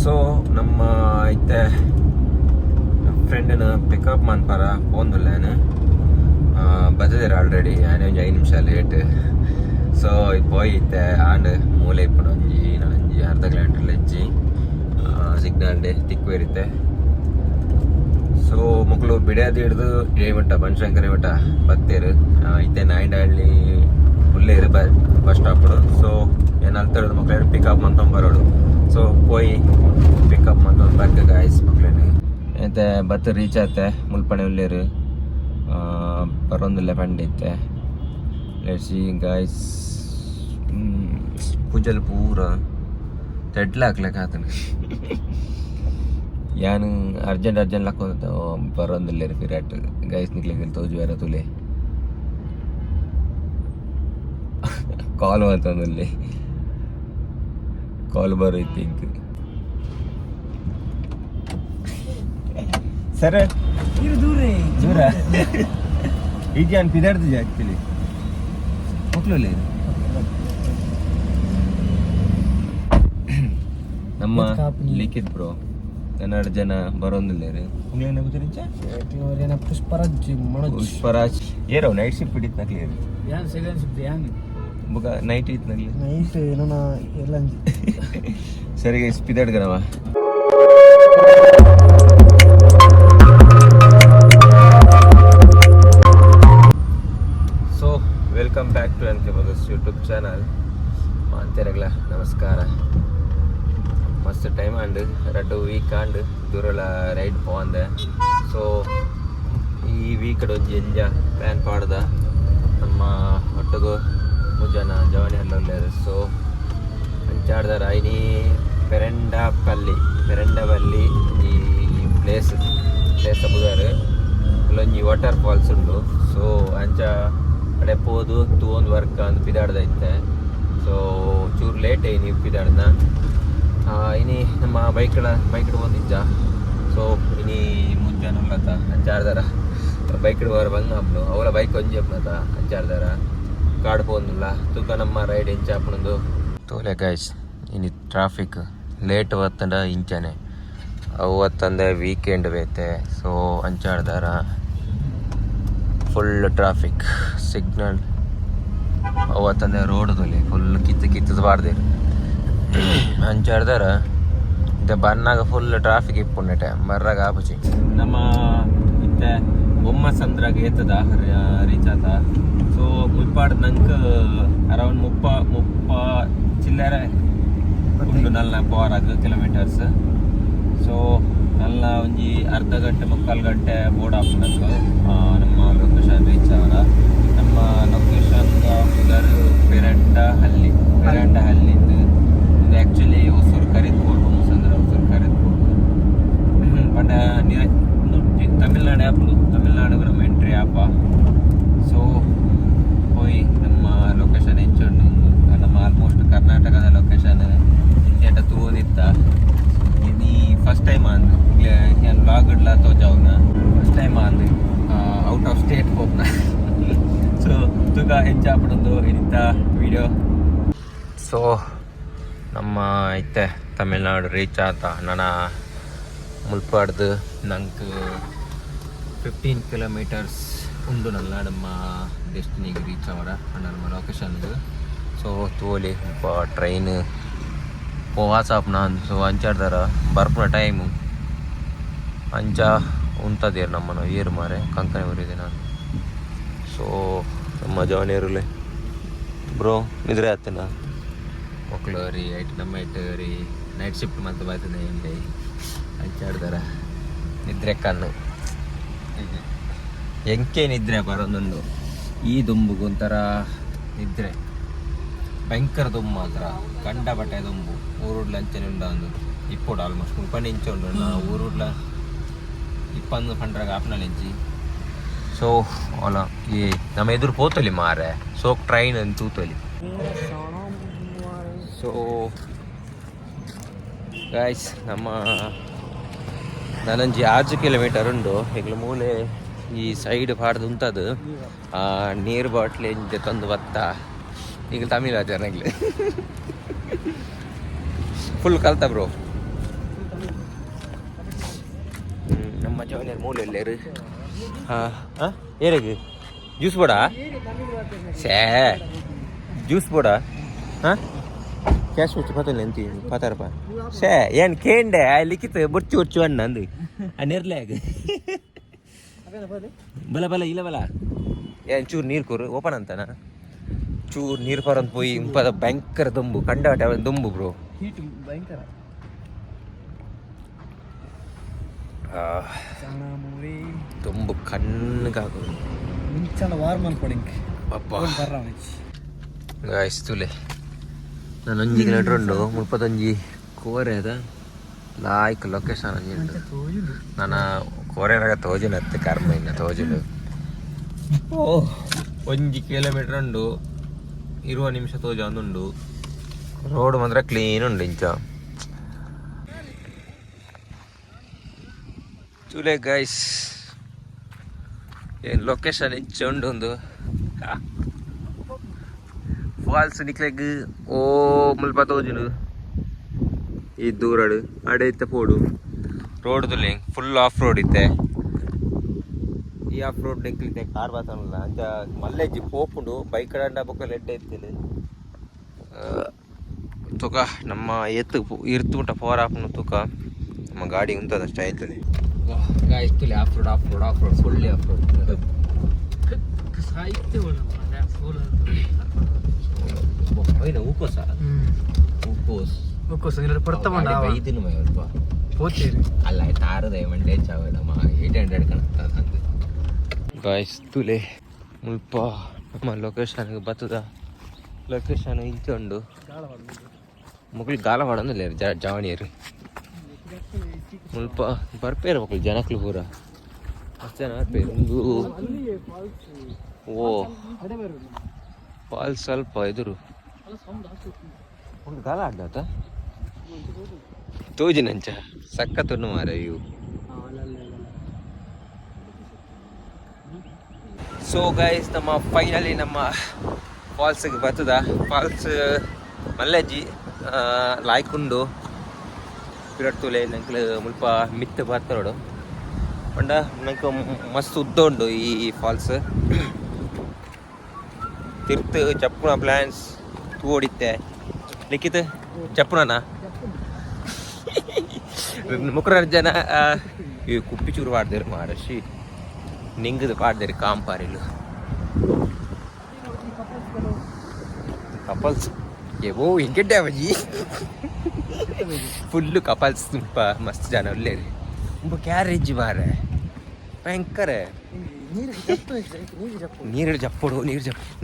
So ನಮ್ಮ ಇತ್ತೆ ನಮ್ಮ ಫ್ರೆಂಡನ್ನು ಪಿಕಪ್ ಮನ್ಪರ ಪೋಂದುಲ್ಲೇನು ಬರ್ತದೇರು ಆಲ್ರೆಡಿ ಆನೆ ಒಂಜಿ 5 ನಿಮಿಷ ಲೇಟ್. ಸೊ ಪೋಯಿ ಇತ್ತೆ ಆಂಡ್ ಮೂಲೆ ಇಪ್ಪುಡು ಒಂಜಿ ಅರ್ಧ ಕಿಲೋಮೀಟರ್ ಹೆಜ್ಜಿ ಸಿಗ್ನಲ್ ಡೇ ತಿಕ್ಕುವೇರಿತ್ತೆ. ಸೊ ಮಕ್ಕಳು ಬಿಡ್ಯಾದ ಹಿಡ್ದು ಏಮಟ್ಟ ಬನಶಂಕರಿ ಮಠ ಬತ್ತೇರು ಇತ್ತೆ ನಾಯಿಂಡಹಳ್ಳಿ ಉಳ್ಳೇರು ಬಸ್ ಸ್ಟಾಪ್ಡು. ಸೊ ಏನು ಅಲ್ತರದು ಮಕ್ಳು ಪಿಕಪ್ ಮಂತೊಂದು ಬರೋಡು. ಸೊ ಪೋಯಿ ಪಿಕಪ್ ಮಂತೊಂದು ಬರ್ಕ ಗಾಯ್ಸ್ ಮಕ್ಳೇನು ಐತೆ ಬತ್ತು ರೀಚ್ ಆಯ್ತೆ ಮುಲ್ಪಣೆ ಉಳ್ಳೇರು ಬರೋಂದಿಲ್ಲ ಪಂಡಿ ಇತ್ತೆ. Let's see guys. ಪೂಜಲ್ ಪೂರ ತೆಡ್ಲ ಹಾಕ್ಲಕ್ಕೆ ಆತನ ಯಾನು ಅರ್ಜೆಂಟ್ ಹಾಕೋದ ಬರೋಂದಿಲ್ಲ ಪಿರಾಟ್ ಗೈಸ್ ನಿಕ್ಲಿಕ್ಕೆ ತೋಜು ಬೇರೆ ತುಲೆ ಕಾಲ್ ಬಂತಂದಲ್ಲಿ ಕಾಲ್ ಬರೋ ಥಿಂಕ್ ಸರ್ ದೂರ ಈಗ ನಾನು ಪಿದಾಡ್ತಿದ್ದೆ ಆ್ಯಕ್ಚುಲಿ ಮಕ್ಕಳಲ್ಲಿ ನಮ್ಮ ಲಿಖಿತ್ ಬ್ರೋ ಕನ್ನಡ ಜನ ಬರೋಂದಿಲ್ಲ ರೀ ಪುಷ್ಪರಾಜ್ ಏರೋ ನೈಟ್ ಶಿಫ್ಟ್ ಹಿಡಿತ್ನಾಗ್ಲಿ ಬುಗ ನೈಟ್ ಇತ್ನಾಗ್ಲಿ ನೈಟ್ ಏನೋ ಎಲ್ಲ ಸರಿಗೆ ಪಿದಾಡ್ಗನವ. So welcome back to N K brothers YouTube channel. ಅಂತೆರಗ್ಲ ನಮಸ್ಕಾರ. ಮಸ್ತ್ ಟೈಮ್ ಆಂಡ್ 2 ವೀಕ್ ಆಂಡ್ ದೂರಲ ರೈಡ್ ಪೋಂದೆ. ಸೊ ಈ ವೀಕಡ್ ಒಂಜಿ ಎಂಜ ಪ್ಲ್ಯಾನ್ ಪಾಡ್ದ ನಮ್ಮ ಒಟ್ಟಿಗೂ ಮುಜನ ಜವನಿ ಹಲ್ಲೊಲ್ಲೇರು. ಸೊ ಅಂಚಾಡ್ದಾರ ಐನಿ ಪೆರಂಡಪಲ್ಲಿ ಈ ಪ್ಲೇಸ್ ಬುದಾರು ಅಲ್ಲೊಂಜಿ ವಾಟರ್ ಫಾಲ್ಸ್ ಉಂಡು. ಸೊ ಅಂಚ ಕಡೆ ಪೋದು ತೂವೊಂದು ವರ್ಕ್ ಅಂದ್ ಪಿದಾಡ್ದೈತೆ. ಸೊ ಚೂರು ಲೇಟ್ ಐನಿ ಪಿದಾಡ್ನ ಇನಿ ನಮ್ಮ ಬೈಕ್ಡ್ ಬಂದಿದ್ದ. ಸೊ ಇನಿ ಮುಂಜಾನಲ್ಲತ ಅಂಚಾಡ್ದಾರ ಬೈಕ್ಡ್ ಬರ ಬಂದು ಅವಳ ಬೈಕ್ ಒಂಜಿ ಅಪ್ನತ ಅಂಚಾಡ್ದಾರ ಕಾಡು ಪೋಂದಿಲ್ಲ ತೂಕ ನಮ್ಮ ರೈಡ್ ಇಂಚಾಪಣದು ತೋಲೆ ಗಾಯ್ಸ್. ಇನಿ ಟ್ರಾಫಿಕ್ ಲೇಟ್ ಹೊತ್ತಂಡ ಇಂಚನೆ ಅವತ್ತಂದೆ ವೀಕೆಂಡ್ ಬೇತೆ. ಸೊ ಅಂಚಾಡ್ದಾರ ಫುಲ್ ಟ್ರಾಫಿಕ್ ಸಿಗ್ನಲ್ ಅವತ್ತಂದೆ ರೋಡ್ ತೊಲಿ ಫುಲ್ ಕಿತ್ತದ ಬಾರ್ದೇರು ಅಂಚಾಡ್ದಾರ ಇತ್ತೆ ಬನ್ನಾಗ ಫುಲ್ ಟ್ರಾಫಿಕ್ ಇಪ್ಪುಂಡೆ ಟೈಮ್ ಬರ್ರಾಗ ಆಪುಚಿ ನಮ್ಮ ಇತ್ತೆ ಬೊಮ್ಮಸಂದ್ರಾಗ ಏತದ ರೀಚ್ ಆತ. ಸೊ ಮುಲ್ಪಾಡ್ ನಂಗೆ ಅರೌಂಡ್ ಮುಪ್ಪ ಚಿಲ್ಲರೆ ಉಂಡು ನಲ್ಲ ಪವರಾಗ ಕಿಲೋಮೀಟರ್ಸ್. ಸೊ ನಲ್ಲ ಒಂಜಿ ಅರ್ಧ ಗಂಟೆ 3/4 ಗಂಟೆ ಬೋರ್ಡ್ ಹಾಕೊಂಡಂಗೆ ನಮ್ಮ ಲೊಕೇಶನ್ ರೀಚ್ ಅವರ. ನಮ್ಮ ಲೊಕೇಶನ್ ಫಿಗರ್ ಪೆರಂಡ ಹಲ್ಲಿಂದು ಆ್ಯಕ್ಚುಲಿ ಹೊಸೂರು ಕರೀದ್ಬೋದು ಮುಸಂದ್ರ ಹೊಸೂರು ಕರೀದ್ಬೋದು ಬಟ್ ತಮಿಳ್ನಾಡು ಆ್ಯಪ್ಲು ತಮಿಳ್ನಾಡು ನಮ್ಮ ಎಂಟ್ರಿ ಆ್ಯಪ. ಸೊ ಹೋಯ್ ನಮ್ಮ ಲೊಕೇಶನ್ ಹೆಚ್ಚುಂಡು ನಮ್ಮ ಆಲ್ಮೋಸ್ಟ್ ಕರ್ನಾಟಕದ ಲೊಕೇಶನ್ ಇಂಚೇಟ ತೂದಿತ್ತ. ಇದು ಫಸ್ಟ್ ಟೈಮ್ ಅಂದು ಏನು ಲಾಗ್ ಇಡ್ಲ ತೋಜಾವ್ನ ಫಸ್ಟ್ ಟೈಮ್ ಅಂದು ಔಟ್ ಆಫ್ ಸ್ಟೇಟ್ ಹೋಗ್ನ. ಸೊ ತುಗ ಹೆಚ್ಚಾಪಡೋದು ಇಂಥ ವಿಡಿಯೋ. ಸೊ ನಮ್ಮ ಐತೆ ತಮಿಳ್ನಾಡು ರೀಚ್ ಆತ. ನನ್ನ ಮುಲ್ಪಾಡ್ದು ನಂಗೆ 15 ಕಿಲೋಮೀಟರ್ಸ್ ಉಂಡು ನಲ್ಲ ನಮ್ಮ ಡೆಸ್ಟಿನಿಗೆ ರೀಚ್ ಅವರ ನಮ್ಮ ಲೊಕೇಶನ್ಗೆ. ಸೊ ತೋಲಿ ಟ್ರೈನ್ ವಾಟ್ಸಾಪ್ ನಾನು. ಸೊ ಅಂಚಾಡ್ದಾರ ಬರ್ಪುನ ಟೈಮು ಅಂಚ ಉಂಟದೇರು ನಮ್ಮನ್ನು ಏರು ಮಾರೆ ಕಂಕನೆ ಬರೀದೆ ನಾನು. ಸೊ ನಮ್ಮ ಜವನೇರುಲೆ ಬ್ರೋ ನಿದ್ರೆ ಆತನ ಮಕ್ಕಳು ರೀ ನಮ್ಮ ರೀ ನೈಟ್ ಶಿಫ್ಟ್ ಮತ್ತು ಬರ್ತದೆ ಇಲ್ಲಿ ಅಂಚಾಡ್ದಾರ ನಿದ್ರೆ ಕಣ್ಣು ಎಂಕೆ ನಿದ್ರೆ ಬರೋದೊಂದು ಈ ದುಂಬುಗೆ ಒಂಥರ ನಿದ್ರೆ ಭಯಂಕರ ದುಂಬು ಮಾತ್ರ ಕಂಡ ಬಟ್ಟೆ ದುಂಬು ಊರುಡ್ಲ ಅಂಚನೆ ಉಂಡ ಒಂದು ಇಪ್ಪೋಡು ಆಲ್ಮೋಸ್ಟ್ 30 ಇಂಚ ಉಂಡು ನಾ ಊರುಡ್ಲ 20 ಫಂಡ್ರಾಗ ಆಪ್ನಲ್ಲಿ ಇಂಚಿ. ಸೊ ಅಲ್ಲ ಈ ನಮ್ಮ ಎದುರು ಪೋತಲಿ ಮಾರೆ ಸೋಕ್ ಟ್ರೈನ್ ಅಂತ ತೂತಲಿ. ಸೊ ಗಾಯ್ಸ್ ನಮ್ಮ ನನಂಜಿ 6 ಕಿಲೋಮೀಟರ್ ಉಂಡು ಈಗಲ ಮೂಲೆ ಈ ಸೈಡ್ ಪಾಡ್ದು ಉಂಟದು ನೀರು ಬಾಟ್ಲಿ ತಂದು ಬತ್ತ ಈಗ ತಮಿಳ್ ಜನಗ್ಲಿ ಫುಲ್ ಕಲ್ತ ಬ್ರೋ ನಮ್ಮ ಜವನಿಯರ್ ಮೂಲೆ ಎಲ್ಲೇರು ಹಾಂ ಏನಿಗೆ ಜ್ಯೂಸ್ ಬೋಡಾ ಸೇ ಜ್ಯೂಸ್ ಬೋಡಾ ಹಾಂ ಕ್ಯಾಶ್ ಮುಚ್ಚು ಪತ್ತಲ್ಲ ಎಂತಿ ಪಾತಾರಪ್ಪ ಸೇ ಏನು ಕೇಂಡೆ ಲಿಖಿತ ಬೊಚ್ಚು ಬೊಚ್ಚು ಅಣ್ಣ ಅಂದು ನೆರ್ಲಾಗ ಬಲ ಬಲ ಇಲ್ಲ ಬಲ ಏನು ಚೂರು ನೀರು ಕೂರು ಓಪನ್ ಅಂತನಾ ಚೂರು ನೀರು ಪರಂತ ಪೋಯಿ ಇಂಪದ ಭಯಂಕರ ದೊಂಬು ಕಂಡಾಟ ದೊಂಬು ಬ್ರೋ ಹೀಟ್ ಭಯಂಕರ ತುಂಬ ಕಣ್ಣಗಾಗೋದು ಮುಂಚೆ ವಾರ್ಮ್ ಅನ್ಕೊಡಿಂಗ್ ಅಪ್ಪ ಗಾಯಿಸ್ತುಲೆ ನಾನು ಒಂಜಿ ಕಿಲೋಮೀಟ್ರ್ ಉಂಡು 31 ಕೋರೆ ಅದ ಲಾಯ್ಕ್ ಲೊಕೇಶನ್ ಒಂಜಿ ಉಂಟು ನಾನು ಕೋರೆನಾಗ ತೋಜಿನತ್ತೆ ಕರ್ಮ ಇನ್ನು ತೋಜಿಡು ಓ 1 ಕಿಲೋಮೀಟ್ರ್ ಉಂಡು 20 ನಿಮಿಷ ತೋಜ ಒಂದುಂಡು ರೋಡ್ ಮಾತ್ರ ಕ್ಲೀನ್ ಉಂಡು ಇಂಚ ತುಲೆ ಗೈಸ್ ಏನು ಲೊಕೇಶನ್ ಇಂಚ ಉಂಡು ಒಂದು ಫಾಲ್ಸ್ ನಿಕ್ಲೆಗ್ ಓ ಮುಲ್ಪ ತೋಜುನು ಈ ದೂರಡು ಅಡೆ ಇತ್ತ ಪೋಡು ರೋಡ್ ತುಲೆ ಫುಲ್ ಆಫ್ ರೋಡ್ ಇತ್ತೆ ಈ ಆಫ್ ರೋಡ್ ನಿಕ್ಲಿತೆ ಕಾರ್ ಬಾತನಲ್ಲ ಅಂಚ ಮಲ್ಲೆಜ್ಜಿ ಪೋಪುಂಡು ಬೈಕ್ ಅಂಡ ಬೊಕ್ಕ ಲೆಡ್ಡೆ ಇತ್ತಿಲ್ಲ ತುಕ ನಮ್ಮ ಎತ್ತು ಇರ್ತುಂಟ ಪವರ್ ಆಫ್ನು ತುಕ ನಮ್ಮ ಗಾಡಿ ಉಂಟದಷ್ಟು ಆಯ್ತದೆ ಗಾಯ್ತುಲೆ off road fully off road ಹೂಕೋಸ ಅಲ್ಲ ತಾರದೆ ಮಂಡೇ ಚಾವಡಮ್ಮ 800 ಕಣಕ್ತದ ಗಾಯ್ಸ್ ತುಲೆ ಮುಲ್ಪ ನಮ್ಮ ಲೊಕೇಶನ್ಗೆ ಬತ್ತದ ಲೊಕೇಶನ್ ಇಂಚ ಉಂಡು ಮಕ್ಳಿಗೆ ಗಾಲ ಮಾಡಂದಿಲ್ಲ ಜವಣಿಯರು ಮುಲ್ಪ ಬರ್ಪೇರು ಮಕ್ಳು ಜನಕ್ಲು ಪೂರ ಅಷ್ಟು ಜನ ಬರ್ಪೇರು ಓ ಫಾಲ್ಸ್ ಸ್ವಲ್ಪ ಎದುರು ಒಂದು ಗಾಲ ಆಡ್ದಾತ ತೋಜಿನಂಚ ಸಕ್ಕತ್ತನ್ನು ಮಾರ ಇವು ಸೊ ಗೈಸ್ ನಮ್ಮ ಫೈನಲಿ ನಮ್ಮ ಫಾಲ್ಸ್ಗೆ ಬರ್ತದ ಫಾಲ್ಸ್ ಮಲ್ಲೆಜ್ಜಿ ಲಾಯ್ಕೊಂಡು ಪಿರಡ್ತುಲೆ ನಂಗೆ ಮುಲ್ಪ ಮಿತ್ತ ಬರ್ತಾರೋಡು ಪಂಡ ನಂಗೆ ಮಸ್ತ್ ಉದ್ದ ಉಂಡು ಈ ಫಾಲ್ಸ್ ತಿರ್ತ್ ಚಪ್ಪುನ ಪ್ಲ್ಯಾನ್ಸ್ ತೂಡಿತ್ತೆ ಲಿಖಿತ ಚಪ್ಪುನನ ಮುಖರ ಜನ ಈ ಕುಪ್ಪಿ ಚೂರು ಪಾಡ್ದೇರು ಮಹಾರಾಶಿ ನಿಂಗದು ಪಾಡ್ದೇರು ಕಾಂಪಾರಿಲು ಕಪಲ್ಸ್ ಏವೋ ಹಿಂಗೆಡ್ಡೆ ಅವಜಿ ಫುಲ್ಲು ಕಪಲ್ಸ್ ತುಂಬ ಮಸ್ತ್ ಜನ ಒಳ್ಳೇರಿ ತುಂಬ ಕ್ಯಾರೇಜ್ ಮಾರೆ ಭಯಂಕರ ನೀರು ಜಪ್ಪಡು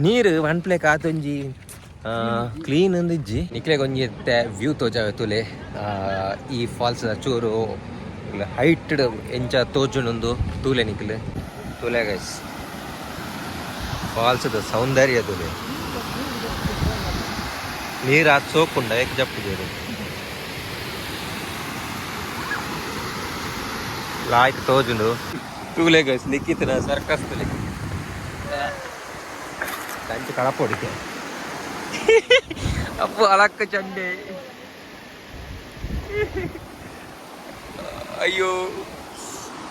ನೀರು ಒನ್ ಪ್ಲೇ ಕಾತೊಂಜಿ ಕ್ಲೀನ್ ಅಂದಿಜ್ಜಿ ನಿಕ್ಲೆಗೆ ಒಂಜಿ ವ್ಯೂ ತೋಜಾವೆ ತುಲೆ ಈ ಫಾಲ್ಸ್ ಚೂರು ಹೈಟ್ ಎಂಚ ತೋಜುನೊಂದು ತೂಲೆ ನಿಕ್ಲೆ ತುಲೆ ಗೈಸ್ ಫಾಲ್ಸ್ದ ಸೌಂದರ್ಯ ತುಲೆ ನೀರು ಅದು ಸೋಕುಂಡ ಏಕೆ ಜಪ್ಪುದೇರು ಲಾಯ್ಕ್ ತೋಜುಂಡು ತೂಲೆ ಗೈಸ್ ಲಿಕ್ಕಿತನ ಸರ್ಕಸ್ ತುಲೆ ಕಂಚು ಕಳಪ ಹೊಡಿಕೆ ಅಪ್ಪು ಅಲಕ್ಕ ಚಂಡೆ ಅಯ್ಯೋ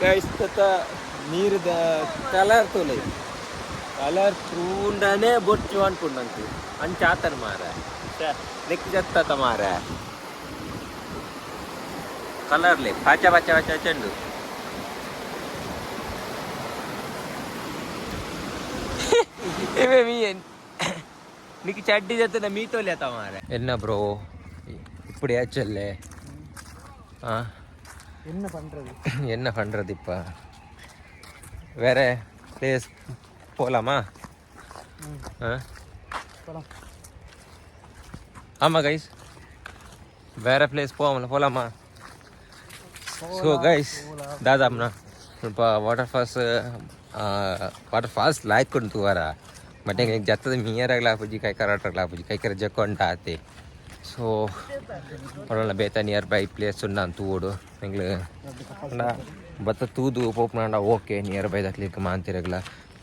ಗೈಸ್ ತತ ನೀರದ ಕಲರ್ ತೋಲೆ ಕಲರ್ ಚೂಂಡನೆ ಬೊಚ್ಚು ಅನ್ಕೊಂಡಂತು ಅಂಚಾತನ ಮಾರ ನೆಕ್ ಜತ್ತ ಮಾರ ಕಲರ್ಲೆ ಪಾಚ ಪಾಚ ಪಾಚ ಚೆಂಡು నీకు చడ్డీ చెప్తున్నా మీతో లేతా మారే ఎన్న బ్రో ఇప్పుడు ఏచల్లే என்ன பண்றது இப்போ வேற பிளேஸ் போகலாமா ஆமாம் கைஸ் வேற பிளேஸ் போகலாமா ஸோ கைஸ் దాదాపునా இப்போ ವಾಟರ್ ಫಾಲ್ಸ್ ಲಾಯ್ಕೊಂಡು ವಾರ ಬಟ್ ಹೆಂಗೆ ಜತ್ತದ ಮೀಯರಾಗ್ಲಾಪುಜಿ ಕೈಕರಾಟಾಗ್ಲಾಪುಜಿ ಕೈಕರ ಜಕ್ಕೊಂಡ ಆತೆ ಸೊ ಅವಳ ಬೇತ ನಿಯರ್ ಬೈ ಪ್ಲೇಸ್ ಉಂಡ ತೂಡು ಹೆಂಗ್ಲು ಬತ್ತ ತೂದು ಪೋಪ್ನಾಂಡ ಓಕೆ ನಿಯರ್ ಬೈ ದಕ್ಲಿಕ್ಕೆ ಮಾಂತಿರಗ್ಲ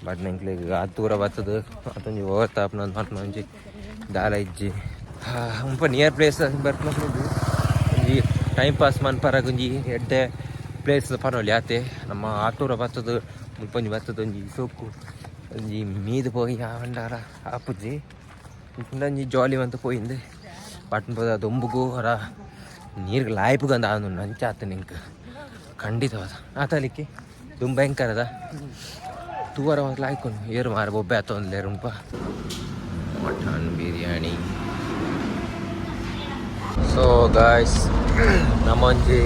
ಬಟ್ ನೆಂಗ್ಲಿಗೆ ಅದು ದೂರ ಬತ್ತದು ಅದೊಂದು ಓವರ್ತಾಪ್ನೊಂದು ಮತ್ತೊಂದು ದಾಲ ಇಜ್ಜಿ ಉಂಪ ನಿಯರ್ ಪ್ಲೇಸ್ ಬರ್ಕೊಂಡು ಒಂಜಿ ಟೈಮ್ ಪಾಸ್ ಮನ್ಪರಾಗ ಒಂಜಿ ಎಡ್ಡೆ ಪ್ಲೇಸ್ ಪನೋಲಿ ಆತೆ ನಮ್ಮ ಆಟೂರ ಬತ್ತದು ಮುಲ್ಪೊಂಜಿ ಬತ್ತದ ಒಂಜಿ ಸೊಕ್ಕು ಒಂಜಿ ಮೀದು ಪೋಯಿ ಆಂಡಾರ ಆಪುಜಿ ಒಂಜಿ ಜಾಲಿ ಅಂತ ಪೋಯಿಂದು ಪಟ್ನ ಪೋದ ದೊಂಬುಗು ಹೊರ ನೀರ್ಗೆ ಲಾಯ್ಪುಗಂದ ಅವನು ನಂಚಾತ ನಿಂಗೆ ಖಂಡಿತವಾದ ಆತಲಿಕ್ಕೆ ತುಂಬ ಭಯಂಕರದ ತೂವರ ಲಾಯ್ಕೊಂಡು ಏರು ಮಾರ ಬೊಬ್ಬೆ ಆತ ಒಂದು ಲೇರುಂಪ ಮಟನ್ ಬಿರಿಯಾನಿ. ಸೊ ಗಾಯ್ಸ್ ನಮ್ಮ ಒಂಜಿ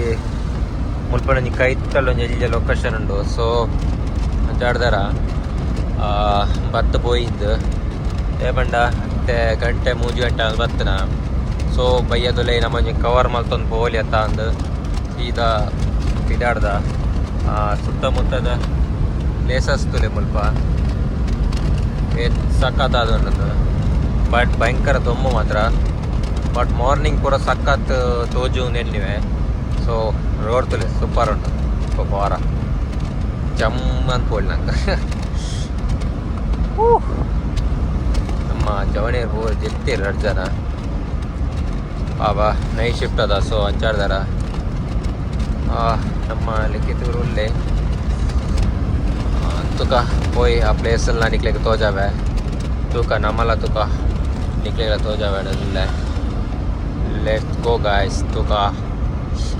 ಮುಲ್ಪನೊಂಜಿ ಕೈತಲ್ ಒಂಜಿ ಎಲ್ಲಿ ಲೊಕೇಶನ್ ಉಂಡು. ಸೊ ಅಂಚಾಡ್ದಾರ ಬತ್ತ ಪೋಯಿದ್ದು ಏಪಂಡ ಮತ್ತೆ ಗಂಟೆ 3 ಗಂಟೆ ಅದು ಬತ್ತನ. ಸೊ ಬೈಯದೊಲೆ ನಮ್ಮೊಂಜಿ ಕವರ್ ಮಲ್ತೊಂದು ಪೋಲಿ ಅತ್ತ ಅಂದು ಸೀದಾ ತಿಡಾಡ್ದ ಸುತ್ತಮುತ್ತದ ಪ್ಲೇಸಸ್ ತುಲೆ ಮುಲ್ಪ ಸಖತ್ ಉಂಟು. ಬಟ್ ಭಯಂಕರ ದೊಮ್ಮು ಮಾತ್ರ. ಬಟ್ ಮಾರ್ನಿಂಗ್ ಪೂರ ಸಖತ್ ತೋಜು ನೆನ್ನಿವೆ. ಸೊ ರೋಡ್ ತುಲೆ ಸೂಪರ್ ಉಂಟು ವಾರ ಜಮ್ ಅನ್ಕೊಳ್ಳಿ ನಂಗೆ. ನಮ್ಮ ಜವಣಿಯರ್ ಹೋಗಿ ಜೆತ್ತಿರು 2 ಜನ ಬಾಬಾ ನೈಟ್ ಶಿಫ್ಟ್ ಅದ. ಸೊ ಅಂಚಾಡ್ದಾರ ನಮ್ಮ ಲಿಖಿತೂರು ಉಲ್ಲೆ ತುಕ ಹೋಯ್ ಆ ಪ್ಲೇಸಲ್ಲಿ ನಾ ನಿಕ್ಲಿಕ್ಕೆ ತೋಜಾವೆ ತೂಕ ನಮ್ಮಲ್ಲ ತುಕ ನಿಕ್ಲಿಕ್ಕೆ ತೋಜಾವೆ ಅಲ್ಲೇ. Let's go guys. ತೂಕ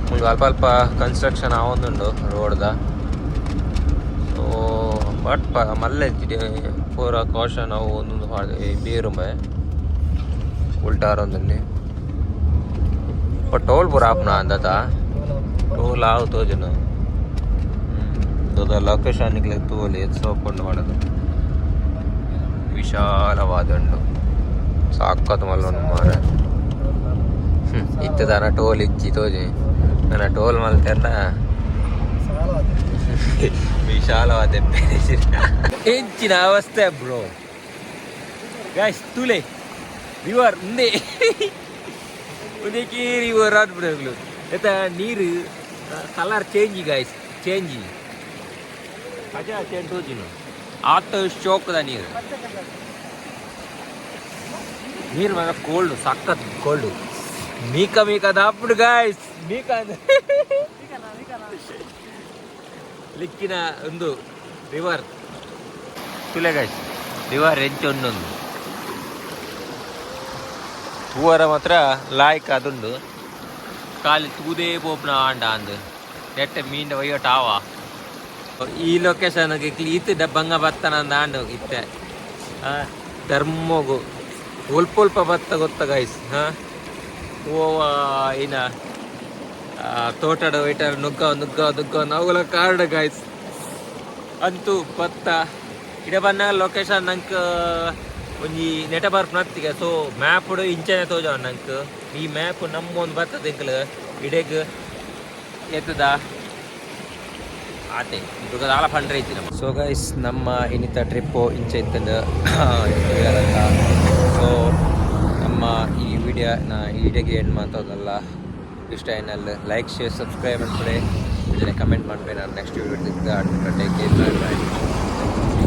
ಮುಂದೆ ಅಲ್ಪ ಕನ್ಸ್ಟ್ರಕ್ಷನ್ ಆವೊಂದುಂಡು ರೋಡ್ದ. ಸೊ ಬಟ್ ಮಲ್ಲೆ ಪೂರ ಕಾಷನ್ ಅವು ಒಂದೊಂದು ಬೀರುಂಬೆ ಉಲ್ಟಾರೊಂದಲ್ಲಿ ಟೋಲ್ ಪೂರ ಆಪ್ನ ಅಂದತ ಟೋಲ್ ಆವು ತೋಜನು ಲೊಕೇಶನ್ ನಿಕ್ಲಿಕ್ಕೆ ತೋಲಿ ಸೋಕೊಂಡು ಮಾಡೋದು ವಿಶಾಲವಾದ ಉಂಡು ಸಾಕತ್ ಮಲ್ಲೊಂದು ಮಾರ ಇತ್ತು ದನ ಟೋಲ್ ಇಚ್ಚಿ ತೋಜಿ ನನ್ನ ಟೋಲ್ ಮಲ್ತೆಲ್ಲ ವಿಶಾಲವಾದ ಹೆಚ್ಚಿನ ಅವಸ್ಥೆ ಬ್ರೋ ಗಾಯ್ಸ್. ತುಲೆ ರಿವರ್ ಮುಂದೆ ಉದಕಿ ರಿವರ್ ಆಡ್ಬಿಡೋಗ್ಲು ಆಯ್ತಾ. ನೀರು ಕಲರ್ ಚೇಂಜಿ ಗಾಯ್ಸ್ ಚೇಂಜಿ ಅಜಾ ಚೇಂಜ್ ಆತ ಶೋಕದ ನೀರು ಮಾತ್ರ ಕೋಲ್ಡ್ ಸಖತ್ ಕೋಲ್ಡು ಮೀಕ ದಾಪುಡು ಗಾಯ್ಸ್. ಮೀಕ ಲಿಕ್ಕಿನ ಒಂದು ರಿವರ್ ತುಲೆ ಗಾಯ್ಸ್. ರಿವರ್ ಒಂದೊಂದು ಹೂವರ ಮಾತ್ರ ಲಾಯ್ಕ್ ಅದುಂಡು ಖಾಲಿ ತೂದೇ ಪೋಪ್ನ ಆಂಡ ಅಂದು ನೆಟ್ಟೆ ಮೀಂಡ ಒಯ್ಯೋಟ ಆವ ಈ ಲೊಕೇಶನ್ಗೆ ಈತ ಬಂಗ ಬತ್ತನ ಅಂದ ಆಂಡು ಇತ್ತೆ ಧರ್ಮಗು ಒಲ್ಪ ಬತ್ತ ಗೊತ್ತ ಗಾಯ್ಸ್. ಓವ ಏನ ತೋಟಡ ವೈಟರ್ ನುಗ್ಗ ನಾವುಗಳ ಕಾರ್ಡ್ ಗಾಯ್ಸ್ ಅಂತೂ ಬತ್ತ ಇಡ ಬನ್ನ ಲೊಕೇಶನ್ ನಂಗೆ ಒಂಜಿ ನೆಟ ಬರ್ಪ್ ನತ್ತಿಗೆ. ಸೊ ಮ್ಯಾಪ್ ಇಂಚನೆ ತೋಜ ನಂಗೆ ಈ ಮ್ಯಾಪ್ ನಮ್ಮೊಂದು ಬರ್ತದೆ ಇಂಕಲ್ ಇಡೆಗ್ ಎತ್ತದ ಆತೆ ಇದು ಆಲ ಫಂಡ್ರೆ ಐತಿ ನಮ್ಮ. ಸೊ ಗೈಸ್ ನಮ್ಮ ಇನ್ನಿತ ಟ್ರಿಪ್ಪು ಇಂಚೆ ಇತ್ತಂದು ಸೊ ನಮ್ಮ ಈ ವಿಡಿಯೋಗೆ ಎಂಡ್ ಮಾತಾಡೋದಲ್ಲ ಇಷ್ಟ ಏನಲ್ಲಿ ಲೈಕ್ ಶೇರ್ ಸಬ್ಸ್ಕ್ರೈಬ್ ಮಾಡ್ಕೊಳ್ಳಿ. ಇದನ್ನೇ ಕಮೆಂಟ್ ಮಾಡ್ಬೇಕು. ನಾನು ನೆಕ್ಸ್ಟ್ ವಿಡಿಯೋ ಟೇಕ್ ಕೇರ್. ಬಾಯ್.